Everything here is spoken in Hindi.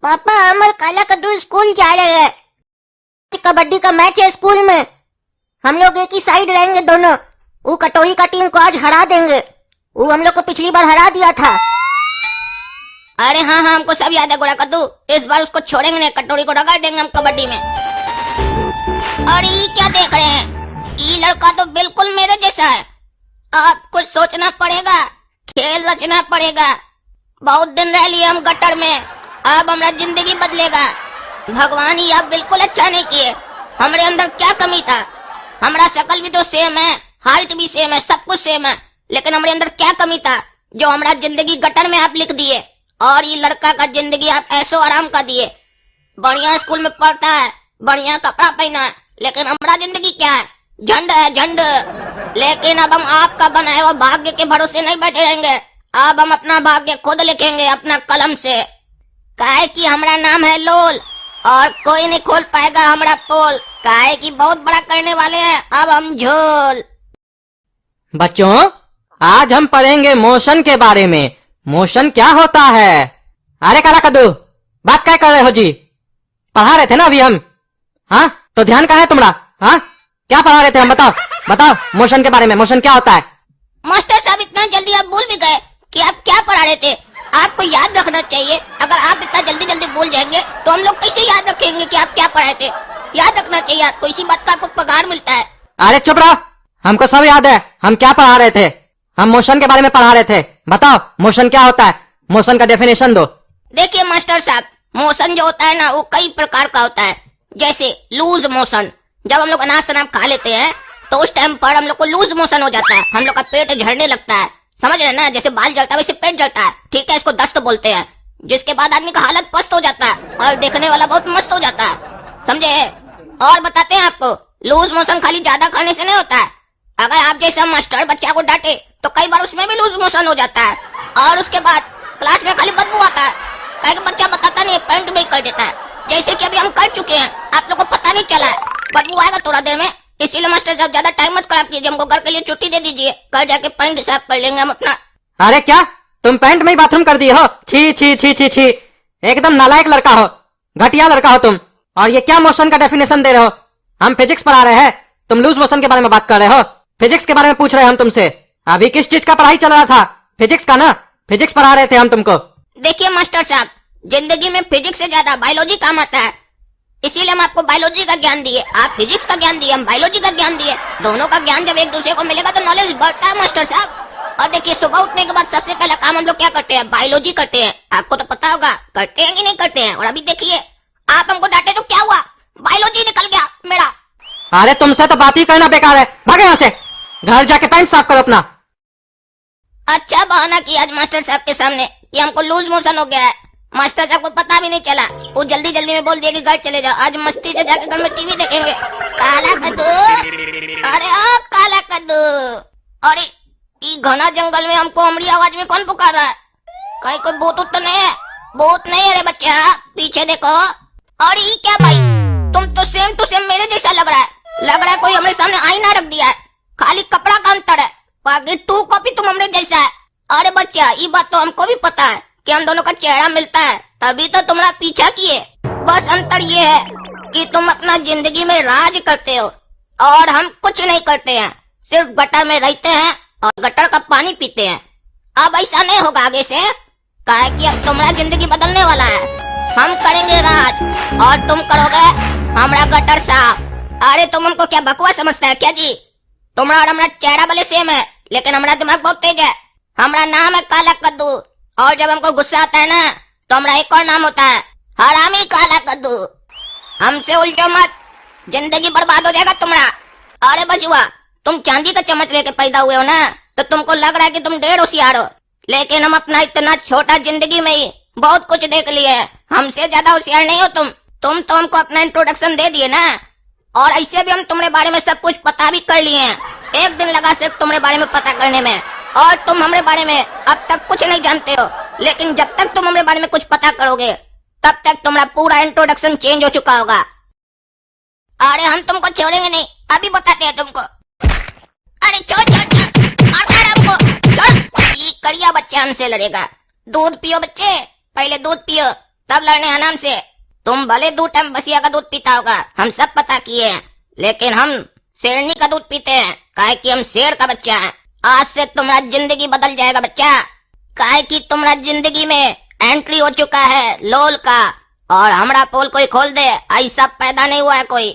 पापा हमारे काला कद्दू स्कूल जा रहे हैं। कबड्डी का मैच है स्कूल में, हम लोग एक ही साइड रहेंगे दोनों। वो कटोरी का टीम को आज हरा देंगे, वो हम लोग को पिछली बार हरा दिया था। अरे हाँ हाँ, हमको सब याद है गोरा कद्दू। इस बार उसको छोड़ेंगे नहीं, कटोरी को रगड़ देंगे हम कबड्डी में। और ये क्या देख रहे हैं, ये लड़का तो बिल्कुल मेरे जैसा है। अब कुछ सोचना पड़ेगा, खेल रचना पड़ेगा। बहुत दिन रह लिए हम गटर में, अब हमारा जिंदगी बदलेगा। भगवान ही आप बिल्कुल अच्छा नहीं किए। हमारे अंदर क्या कमी था? हमारा शकल भी तो सेम है, हाइट भी सेम है, सब कुछ सेम है, लेकिन हमारे अंदर क्या कमी था जो हमारा जिंदगी गटर में आप लिख दिए। और ये लड़का का जिंदगी आप ऐसो आराम का दिए। बढ़िया स्कूल में पढ़ता है, बढ़िया कपड़ा पहना है, लेकिन हमारा जिंदगी क्या है? झंड है, झंड। लेकिन अब हम आपका बनाए हुआ भाग्य के भरोसे नहीं बैठे रहेंगे। अब हम अपना भाग्य खुद लिखेंगे अपना कलम से। काहे कि हमारा नाम है लोल और कोई नहीं खोल पाएगा हमारा पोल। काहे कि बहुत बड़ा करने वाले हैं अब हम झोल। बच्चों, आज हम पढ़ेंगे मोशन के बारे में। मोशन क्या होता है? अरे काला कद्दू, बात क्या कर रहे हो जी? पढ़ा रहे थे ना अभी हम। हाँ, तो ध्यान कहाँ है तुम्हारा? हाँ, क्या पढ़ा रहे थे हम? बताओ बताओ मोशन के बारे में। मोशन क्या होता है? मास्टर साहब, इतना जल्दी आप भूल भी गए कि आप क्या पढ़ा रहे थे? आपको याद रखना चाहिए। अगर आप इतना जल्दी जल्दी भूल जाएंगे तो हम लोग कैसे याद रखेंगे कि आप क्या पढ़ाए थे? याद रखना चाहिए आपको, इसी बात का आपको पगार मिलता है। अरे चुप रहो, हमको सब याद है हम क्या पढ़ा रहे थे। हम मोशन के बारे में पढ़ा रहे थे। बताओ मोशन क्या होता है, मोशन का डेफिनेशन दो। देखिए मास्टर साहब, मोशन जो होता है ना, वो कई प्रकार का होता है। जैसे लूज मोशन, जब हम लोग अनाज शनाज खा लेते हैं तो उस टाइम पर हम लोग को लूज मोशन हो जाता है, हम लोग का पेट झड़ने लगता है। समझ रहे ना, जैसे बाल जलता है वैसे पेट जलता है, ठीक है, इसको दस्त बोलते हैं। जिसके बाद आदमी का हालत पस्त हो जाता है और देखने वाला बहुत मस्त हो जाता है, समझे? और बताते हैं आपको, लूज मोशन खाली ज्यादा खाने से नहीं होता है। अगर आप जैसा मास्टर बच्चा को डांटे तो कई बार उसमें भी लूज मोशन हो जाता है। और उसके बाद क्लास में खाली बदबू आता है, कई बच्चा बताता नहीं है, पेंट भी कर देता है। जैसे कि अभी हम कर चुके हैं, आप लोग को पता नहीं चला है। बदबू आएगा थोड़ा देर में, इसीलिए मास्टर साहब ज्यादा टाइम मत खराब कीजिए, हमको घर के लिए छुट्टी दे दीजिए, घर जाके पेंट साफ कर लेंगे हम अपना। अरे क्या तुम पैंट में ही बाथरूम कर दिए हो? छी छी छी छी छी, एकदम नालायक लड़का हो, घटिया लड़का हो तुम। और ये क्या मोशन का डेफिनेशन दे रहे हो? हम फिजिक्स पढ़ा रहे हैं, तुम लूज मोशन के बारे में बात कर रहे हो। फिजिक्स के बारे में पूछ रहे हैं हम तुमसे। अभी किस चीज का पढ़ाई चल रहा था? फिजिक्स का ना, फिजिक्स पढ़ा रहे थे हम तुमको। देखिए मास्टर साहब, जिंदगी में फिजिक्स से ज्यादा बायोलॉजी काम आता है, इसीलिए हम आपको बायोलॉजी का ज्ञान दिए। आप फिजिक्स का ज्ञान दिए, हम बायोलॉजी का ज्ञान दिए। दोनों का ज्ञान जब एक दूसरे को मिलेगा तो नॉलेज बढ़ता है मास्टर साहब। और देखिए, सुबह उठने के बाद सबसे पहला काम हम लोग क्या करते हैं? बायोलॉजी करते हैं। आपको तो पता होगा, करते हैं कि नहीं करते हैं? और अभी देखिए, आप हमको डांटे तो क्या हुआ, बायोलॉजी निकल गया मेरा। अरे तुमसे तो बात ही करना बेकार है, भागे यहाँ से, घर जाके पैंट साफ करो अपना। अच्छा बहाना किया आज मास्टर साहब के सामने कि हमको लूज मोशन हो गया है। मास्टर साहब को पता भी नहीं चला, वो जल्दी जल्दी में बोल दिया कि घर चले जाओ, आज मस्ती से जाके घर में टीवी देखेंगे। काला कद्दू, अरे ओ काला कद्दू, अरे ये घना जंगल में हमको हमारी आवाज में कौन पुकार रहा है? कहीं कोई भूत तो नहीं है? भूत नहीं है रे बच्चा, पीछे देखो। और ये क्या भाई, तुम तो सेम टू सेम मेरे जैसा लग रहा है। लग रहा है कोई हमारे सामने आईना रख दिया है, खाली कपड़ा का अंतर है, बाकी टू कॉपी तुम हमरे जैसा है। अरे बच्चा, ये बात तो हमको भी पता है कि हम दोनों का चेहरा मिलता है, तभी तो तुम्हारा पीछा किए। बस अंतर ये है कि तुम अपना जिंदगी में राज करते हो और हम कुछ नहीं करते हैं, सिर्फ गटर में रहते हैं और गटर का पानी पीते हैं। अब ऐसा नहीं होगा आगे से, काहे कि अब तुम्हारा जिंदगी बदलने वाला है। हम करेंगे राज और तुम करोगे हमारा गटर साफ। अरे तुम हमको क्या बकवास समझता है क्या जी? तुम्हारा और हमारा चेहरा भले सेम है, लेकिन हमारा दिमाग बहुत तेज है। हमारा नाम है काला कद्दू, और जब हमको गुस्सा आता है ना तो हमारा एक और नाम होता है, हरामी काला कद्दू। हमसे उलझो मत, जिंदगी बर्बाद हो जाएगा तुम्हारा। अरे बचुआ, तुम चांदी का चम्मच लेके पैदा हुए हो ना, तो तुमको लग रहा है कि तुम ढेर होशियार हो, लेकिन हम अपना इतना छोटा जिंदगी में ही बहुत कुछ देख लिए हैं। हमसे ज्यादा होशियार नहीं हो तुम तो हमको अपना इंट्रोडक्शन दे दिए ना, और ऐसे भी हम तुम्हारे बारे में सब कुछ पता भी कर लिए हैं। एक दिन लगा सिर्फ तुम्हारे बारे में पता करने में, और तुम हमारे बारे में अब तक कुछ नहीं जानते हो। लेकिन जब तक तुम हमारे बारे में कुछ पता करोगे तब तक तुम्हारा पूरा इंट्रोडक्शन चेंज हो चुका होगा। अरे हम तुमको छोड़ेंगे नहीं, अभी बताते हैं तुमको। अरे छोड़ छोड़ छोड़, मार कर हमको, छोड़। ये करिया बच्चा हमसे लड़ेगा। दूध पियो बच्चे, पहले दूध पियो, तब लड़ने आराम से। तुम भले 2 टाइम बसिया का दूध पीता होगा, हम सब पता किए हैं, लेकिन हम शेरनी का दूध पीते हैं, काहे कि हम शेर का बच्चा है। आज से तुम्हारा जिंदगी बदल जाएगा बच्चा, काहे कि तुम्हारा जिंदगी में एंट्री हो चुका है लोल का, और हमारा पोल कोई खोल दे, ऐसा पैदा नहीं हुआ है कोई।